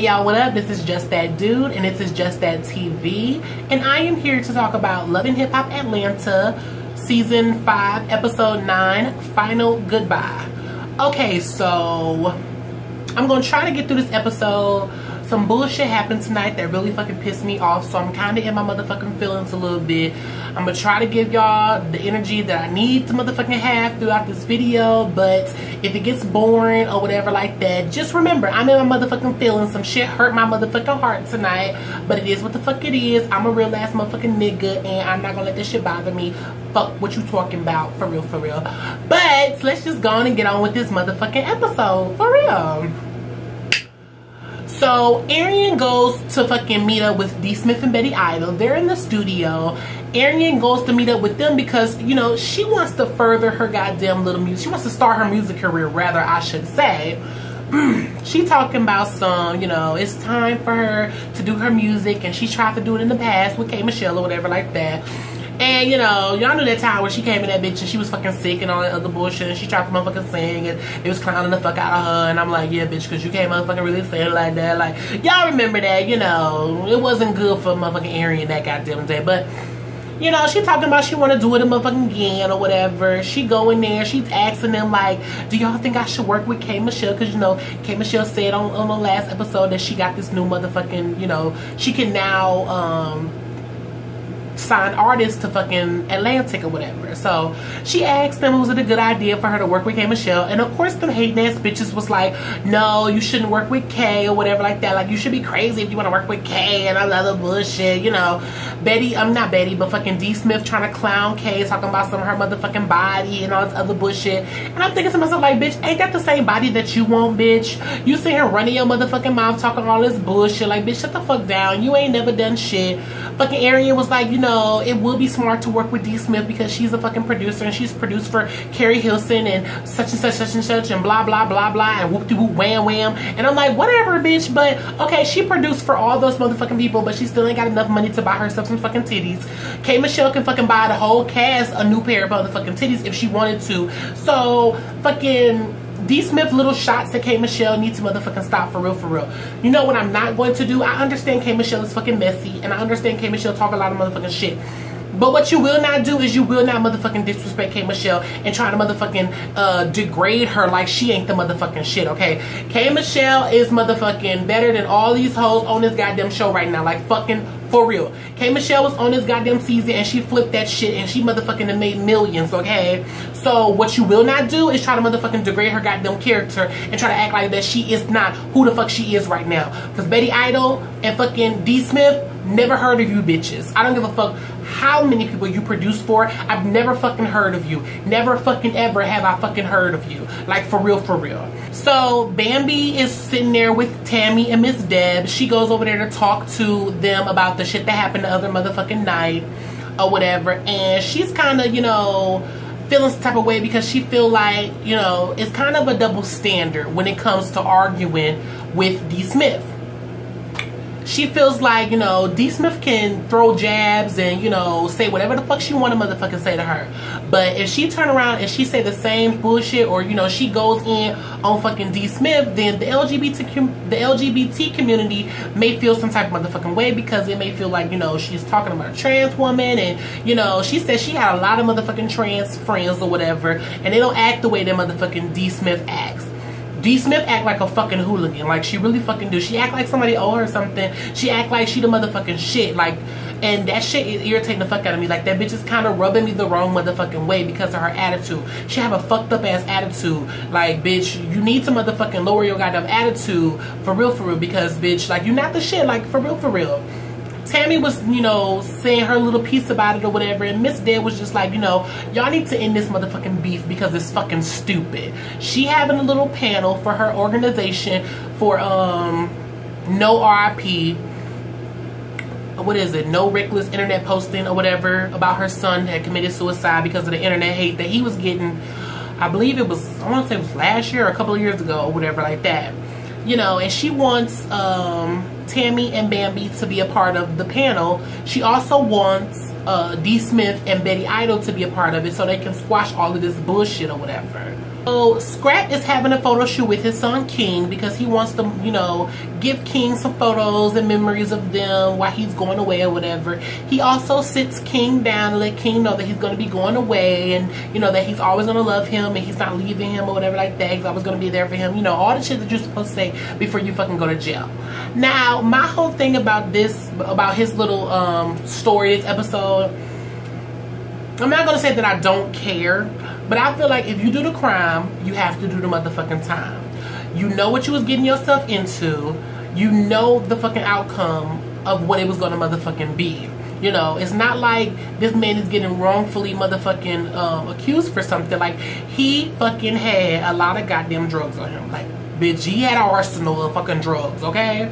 Hey y'all, what up? This is Just That Dude, and this is JusDatTv, and I am here to talk about Love and Hip Hop Atlanta, Season 5, Episode 9, Final Goodbye. Okay, so I'm gonna try to get through this episode. Some bullshit happened tonight that really fucking pissed me off, so I'm kind of in my motherfucking feelings a little bit. I'm gonna try to give y'all the energy that I need to motherfucking have throughout this video, but if it gets boring or whatever like that, just remember, I'm in my motherfucking feelings. Some shit hurt my motherfucking heart tonight, but it is what the fuck it is. I'm a real ass motherfucking nigga, and I'm not gonna let this shit bother me. Fuck what you talking about, for real, for real. But let's just go on and get on with this motherfucking episode, for real. So Arian goes to fucking meet up with D. Smith and Betty Idol. They're in the studio. Arian goes to meet up with them because, you know, she wants to further her goddamn little music. She wants to start her music career, rather, I should say. She talking about some, you know, it's time for her to do her music, and she tried to do it in the past with K. Michelle or whatever like that. And, you know, y'all knew that time where she came in that bitch and she was fucking sick and all that other bullshit, and she tried to motherfucking sing and it was clowning the fuck out of her, and I'm like, yeah, bitch, because you can't motherfucking really sing like that. Like, y'all remember that, you know, it wasn't good for motherfucking Arian that goddamn day. But, you know, she talking about she want to do it motherfucking again or whatever. She go in there, she's asking them, like, do y'all think I should work with K. Michelle? Because, you know, K. Michelle said on the last episode that she got this new motherfucking, you know, she can now, sign artists to fucking Atlantic or whatever. So she asked them, was it a good idea for her to work with K. Michelle? And of course them hating ass bitches was like, no, you shouldn't work with K or whatever like that. Like, you should be crazy if you want to work with K and all other bullshit, you know. Betty, not Betty, but fucking D. Smith trying to clown K, talking about some of her motherfucking body and all this other bullshit. And I'm thinking to myself, like, bitch, ain't that the same body that you want, bitch? You sit here running your motherfucking mouth talking all this bullshit. Like, bitch, shut the fuck down. You ain't never done shit. Fucking Arian was like, you know, it would be smart to work with D. Smith because she's a fucking producer and she's produced for Carrie Hilson and such and such, such and such, and blah, blah, blah, blah, and whoop-de-whoop, wham, wham. And I'm like, whatever, bitch, but okay, she produced for all those motherfucking people, but she still ain't got enough money to buy herself some fucking titties. K. Michelle can fucking buy the whole cast a new pair of motherfucking titties if she wanted to. So, fucking D. Smith little shots at K. Michelle need to motherfucking stop, for real, for real. You know what I'm not going to do? I understand K. Michelle is fucking messy, and I understand K. Michelle talk a lot of motherfucking shit. But what you will not do is you will not motherfucking disrespect K. Michelle and try to motherfucking degrade her like she ain't the motherfucking shit, okay? K. Michelle is motherfucking better than all these hoes on this goddamn show right now. Like, fucking for real. K. Michelle was on this goddamn season and she flipped that shit and she motherfucking done made millions, okay? So what you will not do is try to motherfucking degrade her goddamn character and try to act like that she is not who the fuck she is right now. Because Betty Idol and fucking D. Smith, never heard of you bitches. I don't give a fuck how many people you produce for. I've never fucking heard of you. Never fucking ever have I fucking heard of you. Like, for real, for real. So Bambi is sitting there with Tammy and Miss Deb. She goes over there to talk to them about the shit that happened the other motherfucking night or whatever. And she's kind of, you know, feeling some type of way because she feel like, you know, it's kind of a double standard when it comes to arguing with D. Smith. She feels like, you know, D. Smith can throw jabs and, you know, say whatever the fuck she want to motherfucking say to her. But if she turn around and she say the same bullshit, or, you know, she goes in on fucking D. Smith, then the LGBT community may feel some type of motherfucking way because it may feel like, you know, she's talking about a trans woman, and, you know, she said she had a lot of motherfucking trans friends or whatever, and they don't act the way that motherfucking D. Smith acts. D. Smith act like a fucking hooligan. Like, she really fucking do. She act like somebody owe her something. She act like she the motherfucking shit. Like, and that shit is irritating the fuck out of me. Like, that bitch is kind of rubbing me the wrong motherfucking way because of her attitude. She have a fucked up ass attitude. Like, bitch, you need to motherfucking lower your goddamn attitude, for real, because, bitch, like, you not the shit. Like, for real. Tammy was, you know, saying her little piece about it or whatever, and Miss Deb was just like, you know, y'all need to end this motherfucking beef because it's fucking stupid. She having a little panel for her organization for no RIP, what is it, no reckless internet posting or whatever, about her son that committed suicide because of the internet hate that he was getting. I believe it was, I want to say it was last year or a couple of years ago or whatever like that. You know, and she wants Tammy and Bambi to be a part of the panel. She also wants D. Smith and Betty Idol to be a part of it so they can squash all of this bullshit or whatever. So Scrap is having a photo shoot with his son King because he wants to, you know, give King some photos and memories of them while he's going away or whatever. He also sits King down and let King know that he's going to be going away, and, you know, that he's always going to love him and he's not leaving him or whatever like that. He's always going to be there for him. You know, all the shit that you're supposed to say before you fucking go to jail. Now, my whole thing about this, about his little story, this episode, I'm not going to say that I don't care, but I feel like if you do the crime, you have to do the motherfucking time. You know what you was getting yourself into. You know the fucking outcome of what it was going to motherfucking be. You know, it's not like this man is getting wrongfully motherfucking accused for something. Like, he fucking had a lot of goddamn drugs on him. Like, bitch, he had an arsenal of fucking drugs, okay?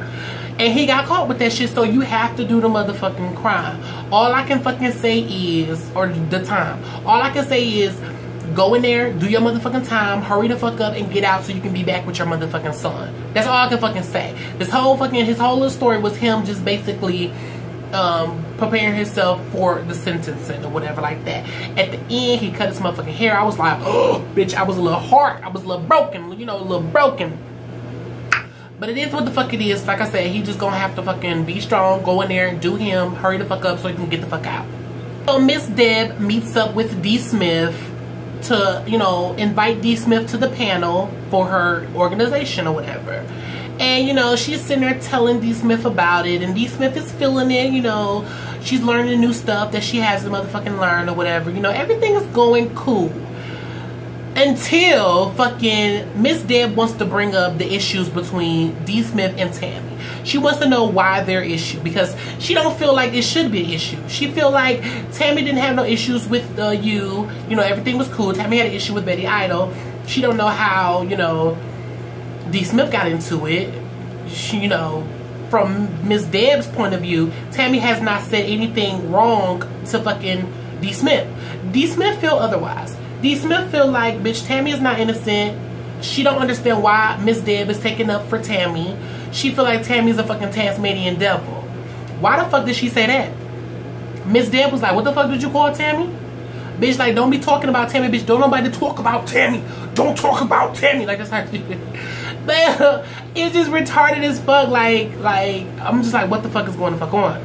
And he got caught with that shit, so you have to do the motherfucking crime. All I can fucking say is, or the time, all I can say is, go in there, do your motherfucking time, hurry the fuck up and get out so you can be back with your motherfucking son. That's all I can fucking say. His whole little story was him just basically preparing himself for the sentencing or whatever like that. At the end, he cut his motherfucking hair. I was like, oh, bitch, I was a little hard. I was a little broken, you know, a little broken. But it is what the fuck it is. Like I said, he just gonna have to fucking be strong, go in there and do him, hurry the fuck up so he can get the fuck out. So Miss Deb meets up with D. Smith to, you know, invite D. Smith to the panel for her organization or whatever. And, you know, she's sitting there telling D. Smith about it, and D. Smith is feeling it, you know. She's learning new stuff that she has to motherfucking learn or whatever. You know, everything is going cool. Until fucking Miss Deb wants to bring up the issues between D. Smith and Tammy. She wants to know why their issue, because she don't feel like it should be an issue. She feel like Tammy didn't have no issues with you. You know, everything was cool. Tammy had an issue with Betty Idol. She don't know how, you know, D. Smith got into it. She, you know, from Miss Deb's point of view, Tammy has not said anything wrong to fucking D. Smith. D. Smith feel otherwise. D. Smith feel like, bitch, Tammy is not innocent. She don't understand why Miss Deb is taking up for Tammy. She feel like Tammy's a fucking Tasmanian devil. Why the fuck did she say that? Miss Deb was like, what the fuck did you call Tammy? Bitch, like, don't be talking about Tammy, bitch. Don't nobody talk about Tammy. Don't talk about Tammy. Like, that's how she did. But it's just retarded as fuck. Like, I'm just like, what the fuck is going the fuck on?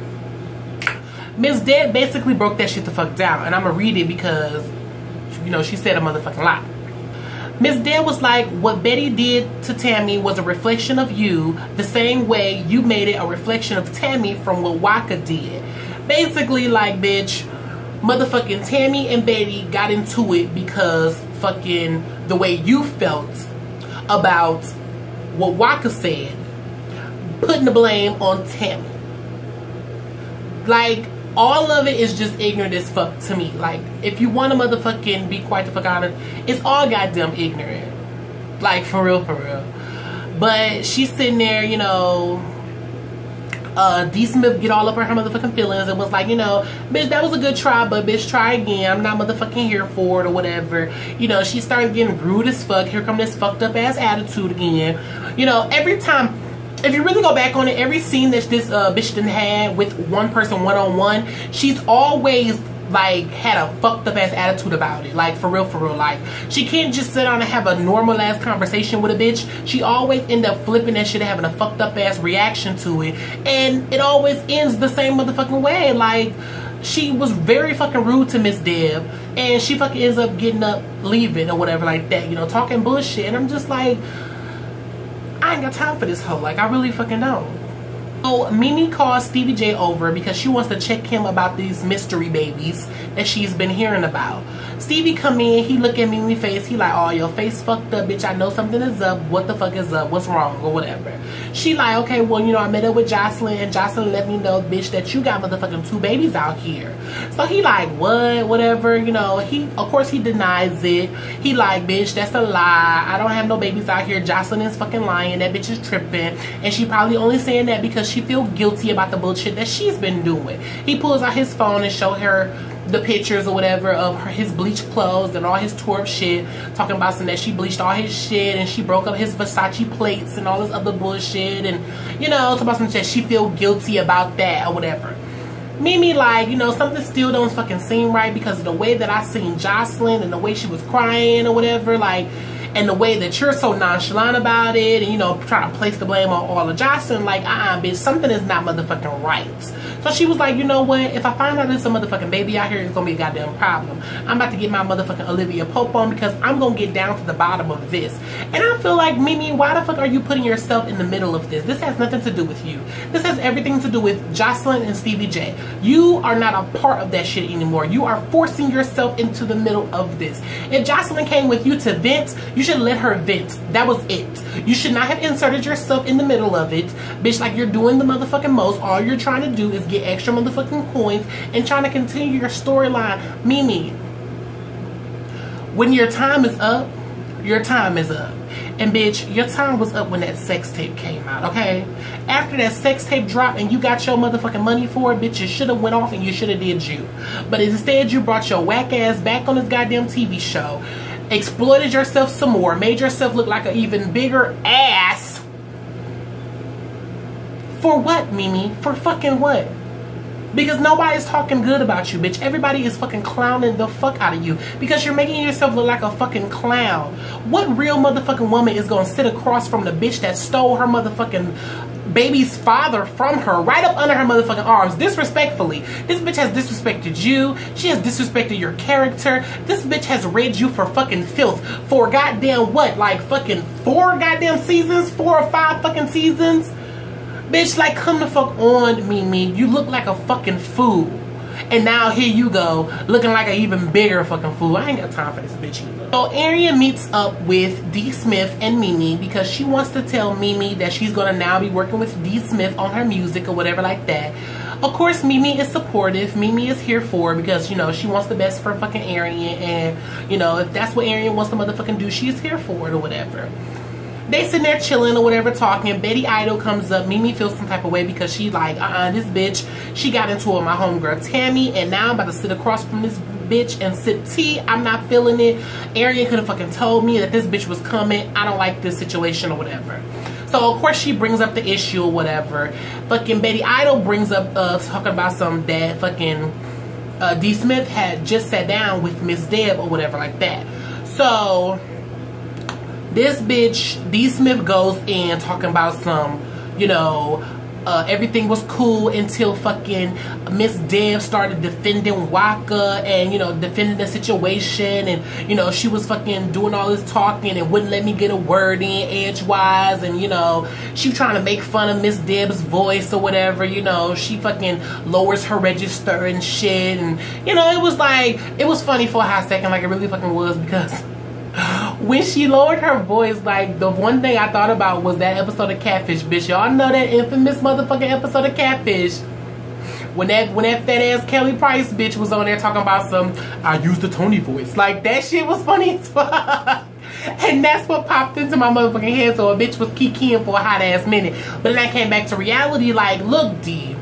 Miss Deb basically broke that shit the fuck down. And I'm gonna read it because, you know, she said a motherfucking lot. Miss Deb was like, what Betty did to Tammy was a reflection of you, the same way you made it a reflection of Tammy from what Waka did. Basically, like, bitch, motherfucking Tammy and Betty got into it because fucking the way you felt about what Waka said, putting the blame on Tammy. Like, all of it is just ignorant as fuck to me. Like, if you want to motherfucking be quite the fuck honest, it's all goddamn ignorant. Like, for real, for real. But she's sitting there, you know, D. Smith get all up her motherfucking feelings and was like, you know, bitch, that was a good try, but bitch, try again. I'm not motherfucking here for it or whatever. You know, she started getting rude as fuck. Here come this fucked up ass attitude again. You know, every time, if you really go back on it, every scene that this bitch done had with one person one-on-one, she's always like had a fucked up ass attitude about it. Like, for real, for real. Like, she can't just sit down and have a normal ass conversation with a bitch. She always end up flipping that shit and having a fucked up ass reaction to it, and it always ends the same motherfucking way. Like, she was very fucking rude to Miss Deb, and she fucking ends up getting up, leaving or whatever like that, you know, talking bullshit. And I'm just like, I ain't got time for this hoe. Like, I really fucking don't. So Mimi calls Stevie J over because she wants to check him about these mystery babies that she's been hearing about. Stevie come in, he look at Mimi's face, he like, oh, your face fucked up, bitch. I know something is up. What the fuck is up? What's wrong? Or whatever. She like, okay, well, you know, I met up with Jocelyn, and Jocelyn let me know, bitch, that you got motherfucking 2 babies out here. So he like, what? Whatever, you know, of course he denies it. He like, bitch, that's a lie. I don't have no babies out here. Jocelyn is fucking lying. That bitch is tripping. And she probably only saying that because she feel guilty about the bullshit that she's been doing. He pulls out his phone and show her the pictures or whatever of his bleached clothes and all his tore up shit, talking about some that she bleached all his shit and she broke up his Versace plates and all this other bullshit, and, you know, talking about some shit she feel guilty about that or whatever. Mimi like, you know, something still don't fucking seem right because of the way that I seen Jocelyn and the way she was crying or whatever. Like, And the way that you're so nonchalant about it, and, you know, trying to place the blame on all of Jocelyn, like, bitch, something is not motherfucking right. So she was like, you know what, if I find out there's a motherfucking baby out here, it's gonna be a goddamn problem. I'm about to get my motherfucking Olivia Pope on, because I'm gonna get down to the bottom of this. And I feel like, Mimi, why the fuck are you putting yourself in the middle of this? This has nothing to do with you. This has everything to do with Jocelyn and Stevie J. You are not a part of that shit anymore. You are forcing yourself into the middle of this. If Jocelyn came with you to vent, you should let her vent. That was it. You should not have inserted yourself in the middle of it, bitch, like you're doing the motherfucking most. All you're trying to do is get extra motherfucking coins and trying to continue your storyline. Mimi, when your time is up, your time is up. And bitch, your time was up when that sex tape came out, okay? After that sex tape dropped and you got your motherfucking money for it, bitch, you should have went off and you should have did you. But instead, you brought your whack ass back on this goddamn TV show, exploited yourself some more, made yourself look like an even bigger ass. For what, Mimi? For fucking what? Because nobody's talking good about you, bitch. Everybody is fucking clowning the fuck out of you because you're making yourself look like a fucking clown. What real motherfucking woman is gonna sit across from the bitch that stole her motherfucking baby's father from her, right up under her motherfucking arms, disrespectfully? This bitch has disrespected you. She has disrespected your character. This bitch has read you for fucking filth for goddamn what? Like fucking 4 goddamn seasons? 4 or 5 fucking seasons? Bitch, like, come the fuck on, Mimi. You look like a fucking fool. And now here you go, looking like an even bigger fucking fool. I ain't got time for this bitch either. So Arian meets up with D. Smith and Mimi because she wants to tell Mimi that she's gonna now be working with D. Smith on her music or whatever like that. Of course, Mimi is supportive. Mimi is here for her because, you know, she wants the best for fucking Arian. And, you know, if that's what Arian wants to motherfucking do, she's here for it or whatever. They sitting there chilling or whatever, talking. Betty Idol comes up. Mimi feels some type of way because she like, this bitch, she got into it with my homegirl Tammy, and now I'm about to sit across from this bitch and sip tea. I'm not feeling it. Arian could have fucking told me that this bitch was coming. I don't like this situation or whatever. So of course she brings up the issue or whatever. Fucking Betty Idol brings up talking about some that fucking D. Smith had just sat down with Miss Deb or whatever like that. So this bitch, D. Smith, goes in talking about some, you know, everything was cool until fucking Miss Deb started defending Waka and, you know, defending the situation. And, you know, she was fucking doing all this talking and wouldn't let me get a word in edgewise. And, you know, she trying to make fun of Miss Deb's voice or whatever. You know, she fucking lowers her register and shit. And, you know, it was like, it was funny for a hot second, like it really fucking was, because when she lowered her voice, like, the one thing I thought about was that episode of Catfish, bitch. Y'all know that infamous motherfucking episode of Catfish when that fat ass Kelly Price bitch was on there talking about some, I used the Tony voice. Like, that shit was funny as fuck. And that's what popped into my motherfucking head. So a bitch was kikiing for a hot ass minute. But then I came back to reality, like, look, D,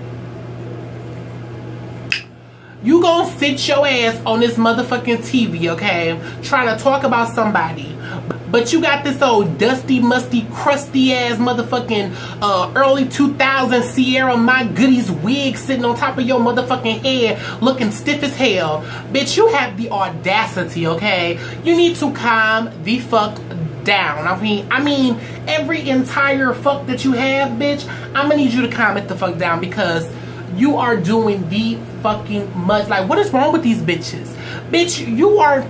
you gonna sit your ass on this motherfucking TV, okay? Trying to talk about somebody. But you got this old dusty, musty, crusty ass motherfucking early 2000s Sierra My Goodies wig sitting on top of your motherfucking head looking stiff as hell. Bitch, you have the audacity, okay? You need to calm the fuck down. I mean, every entire fuck that you have, bitch, I'm gonna need you to calm it the fuck down because you are doing the fucking much. Like, what is wrong with these bitches? Bitch, you are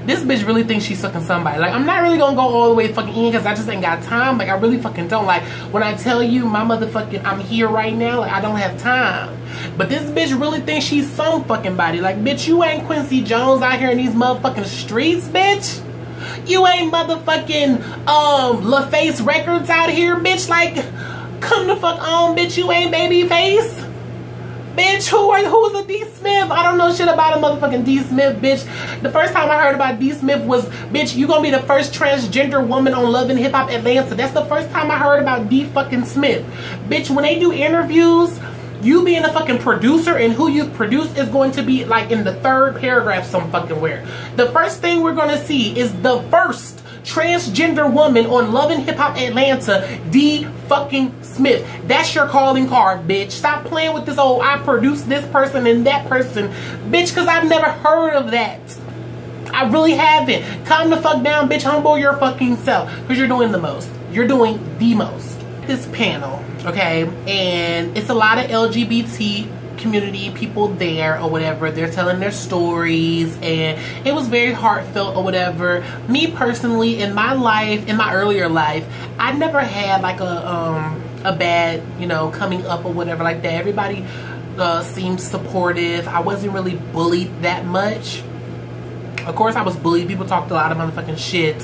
this bitch really thinks she's sucking somebody. Like, I'm not really gonna go all the way fucking in because I just ain't got time. Like, I really fucking don't. Like, when I tell you my motherfucking I'm here right now, like, I don't have time. But this bitch really thinks she's some fucking body. Like, bitch, you ain't Quincy Jones out here in these motherfucking streets, bitch. You ain't motherfucking LaFace Records out here, bitch. Like, come the fuck on, bitch. You ain't Babyface. Bitch, who's a D. Smith? I don't know shit about a motherfucking D. Smith, bitch. The first time I heard about D. Smith was, bitch, you gonna be the first transgender woman on Love and Hip Hop Atlanta. That's the first time I heard about D. fucking Smith. Bitch, when they do interviews, you being a fucking producer and who you produce is going to be like in the 3rd paragraph some fucking where. The first thing we're gonna see is the first transgender woman on Love and Hip Hop Atlanta, D. fucking Smith. That's your calling card, bitch. Stop playing with this old I produced this person and that person, bitch, because I've never heard of that. I really haven't. Calm the fuck down, bitch. Humble your fucking self. Because you're doing the most. You're doing the most. This panel, okay? And it's a lot of LGBT community people there or whatever. They're telling their stories, and it was very heartfelt or whatever. Me personally, in my life, in my earlier life, I never had like a bad, you know, coming up or whatever like that. Everybody seemed supportive. I wasn't really bullied that much. Of course I was bullied. People talked a lot of motherfucking shit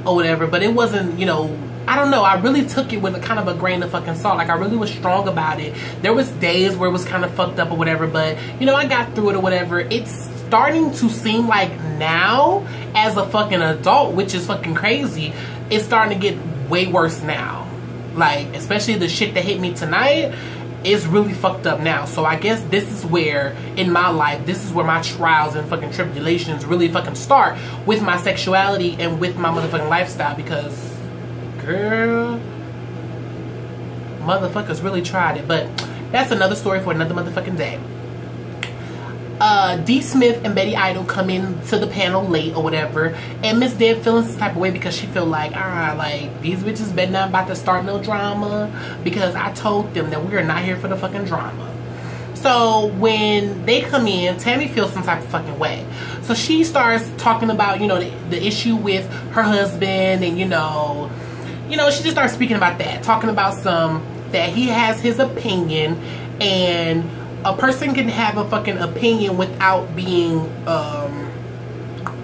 or whatever, but it wasn't, you know, I don't know. I really took it with a kind of a grain of fucking salt. Like, I really was strong about it. There was days where it was kind of fucked up or whatever, but, you know, I got through it or whatever. It's starting to seem like now, as a fucking adult, which is fucking crazy, it's starting to get way worse now. Like, especially the shit that hit me tonight is really fucked up now. So I guess this is where, in my life, this is where my trials and fucking tribulations really fucking start, with my sexuality and with my motherfucking lifestyle, because... girl, motherfuckers really tried it. But that's another story for another motherfucking day. D. Smith and Betty Idol come in to the panel late or whatever, and Miss Deb feeling some type of way because she feel like, alright, like, these bitches better not about to start no drama, because I told them that we are not here for the fucking drama. So when they come in, Tammy feels some type of fucking way. So she starts talking about, you know, the issue with her husband, and you know, she just starts speaking about that, talking about that he has his opinion, and a person can have a fucking opinion without being,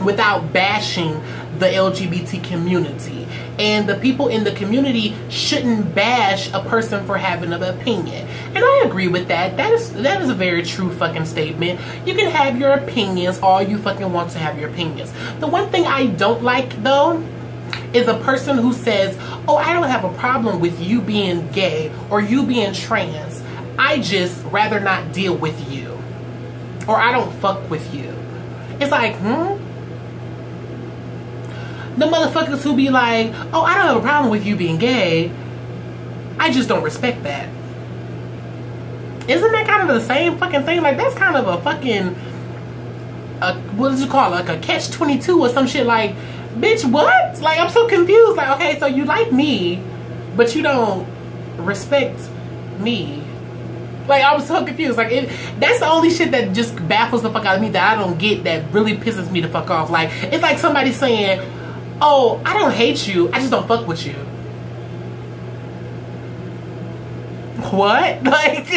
without bashing the LGBT community. And the people in the community shouldn't bash a person for having an opinion. And I agree with that. That is a very true fucking statement. You can have your opinions all you fucking want to have your opinions. The one thing I don't like, though, is a person who says, oh, I don't have a problem with you being gay or you being trans. I just rather not deal with you. Or I don't fuck with you. It's like, the motherfuckers who be like, oh, I don't have a problem with you being gay, I just don't respect that. Isn't that kind of the same fucking thing? Like, that's kind of a fucking, what did you call it? Like a catch-22 or some shit. Like, bitch, what? Like, I'm so confused. Like, okay, so you like me, but you don't respect me. Like, I was so confused. Like, that's the only shit that just baffles the fuck out of me, that I don't get, that really pisses me the fuck off. Like, it's like somebody saying, oh, I don't hate you, I just don't fuck with you. What? Like,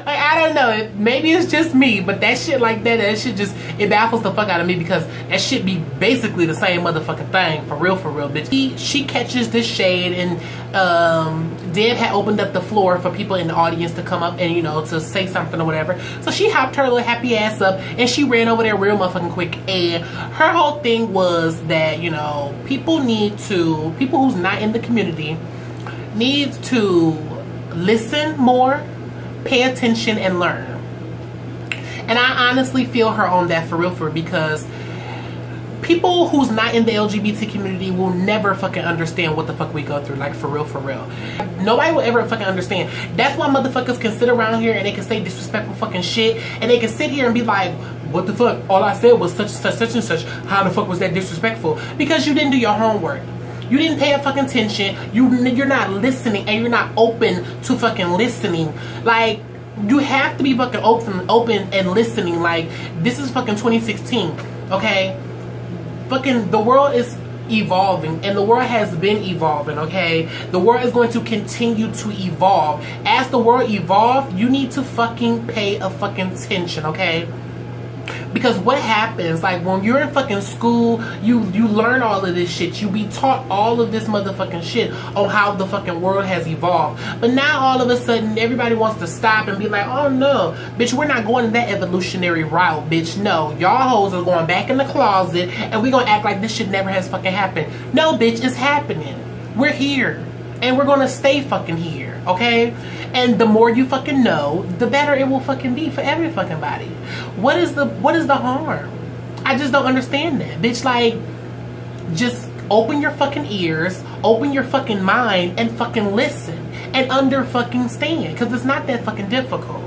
I don't know. Maybe it's just me, but that shit like that shit just, it baffles the fuck out of me, because that shit be basically the same motherfucking thing. For real, bitch. She catches this shade, and Deb had opened up the floor for people in the audience to come up and, you know, to say something or whatever. So she hopped her little happy ass up, and she ran over there real motherfucking quick. And her whole thing was that, you know, people who's not in the community needs to listen more, pay attention, and learn. And I honestly feel her on that, for real, because people who's not in the LGBT community will never fucking understand what the fuck we go through. Like, for real. Nobody will ever fucking understand. That's why motherfuckers can sit around here and they can say disrespectful fucking shit, and they can sit here and be like, what the fuck? All I said was such and such. How the fuck was that disrespectful? Because you didn't do your homework. You didn't pay a fucking attention. You're not listening, and you're not open to fucking listening. Like, you have to be fucking open and listening. Like, this is fucking 2016, okay? Fucking, the world is evolving, and the world has been evolving, okay? The world is going to continue to evolve. As the world evolves, you need to fucking pay a fucking attention, okay? Because what happens, like, when you're in fucking school, you learn all of this shit. You be taught all of this motherfucking shit on how the fucking world has evolved. But now all of a sudden, everybody wants to stop and be like, oh no, bitch, we're not going that evolutionary route, bitch. No, y'all hoes are going back in the closet, and we gonna act like this shit never has fucking happened. No, bitch, it's happening. We're here, and we're gonna stay fucking here, okay? And the more you fucking know, the better it will fucking be for every fucking body. What is the harm? I just don't understand that. Bitch, like, just open your fucking ears, open your fucking mind, and fucking listen. And under fucking stand. Because it's not that fucking difficult.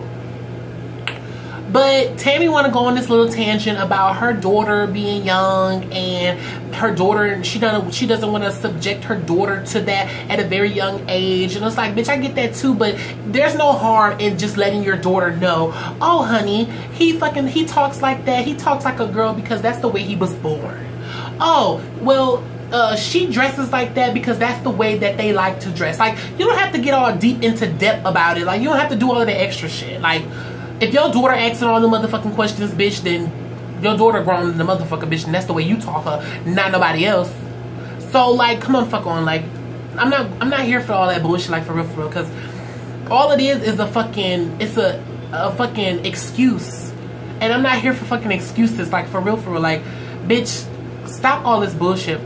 But Tammy want to go on this little tangent about her daughter being young, and her daughter, she doesn't want to subject her daughter to that at a very young age. And it's like, bitch, I get that too, but there's no harm in just letting your daughter know, oh honey, he talks like that, he talks like a girl because that's the way he was born. Oh well, she dresses like that because that's the way that they like to dress. Like, you don't have to get all deep into depth about it. Like, you don't have to do all of the extra shit. Like, if your daughter asking all the motherfucking questions, bitch, then your daughter grown in the motherfucking bitch, and that's the way you talk her, not nobody else. So like, come on, fuck on. Like, I'm not here for all that bullshit, like, for real, because all it is a fucking, it's a fucking excuse. And I'm not here for fucking excuses, like, for real, like, bitch, stop all this bullshit.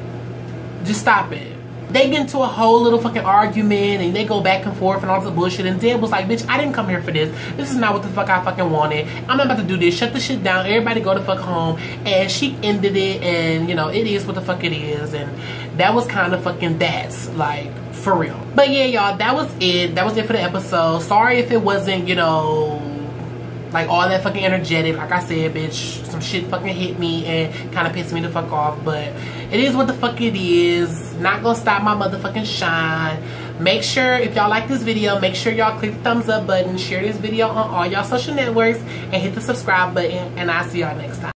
Just stop it. They get into a whole little fucking argument, and they go back and forth and all this bullshit, and Deb was like, bitch, I didn't come here for this. This is not what the fuck I fucking wanted. I'm not about to do this. Shut the shit down. Everybody go the fuck home. And she ended it, and you know, it is what the fuck it is. And that was kind of fucking that's like, for real. But yeah, y'all, that was it. That was it for the episode. Sorry if it wasn't, you know, like all that fucking energetic. Like I said, bitch, some shit fucking hit me and kind of pissed me the fuck off. But it is what the fuck it is. Not gonna stop my motherfucking shine. Make sure, if y'all like this video, make sure y'all click the thumbs up button, share this video on all y'all social networks, and hit the subscribe button. And I'll see y'all next time.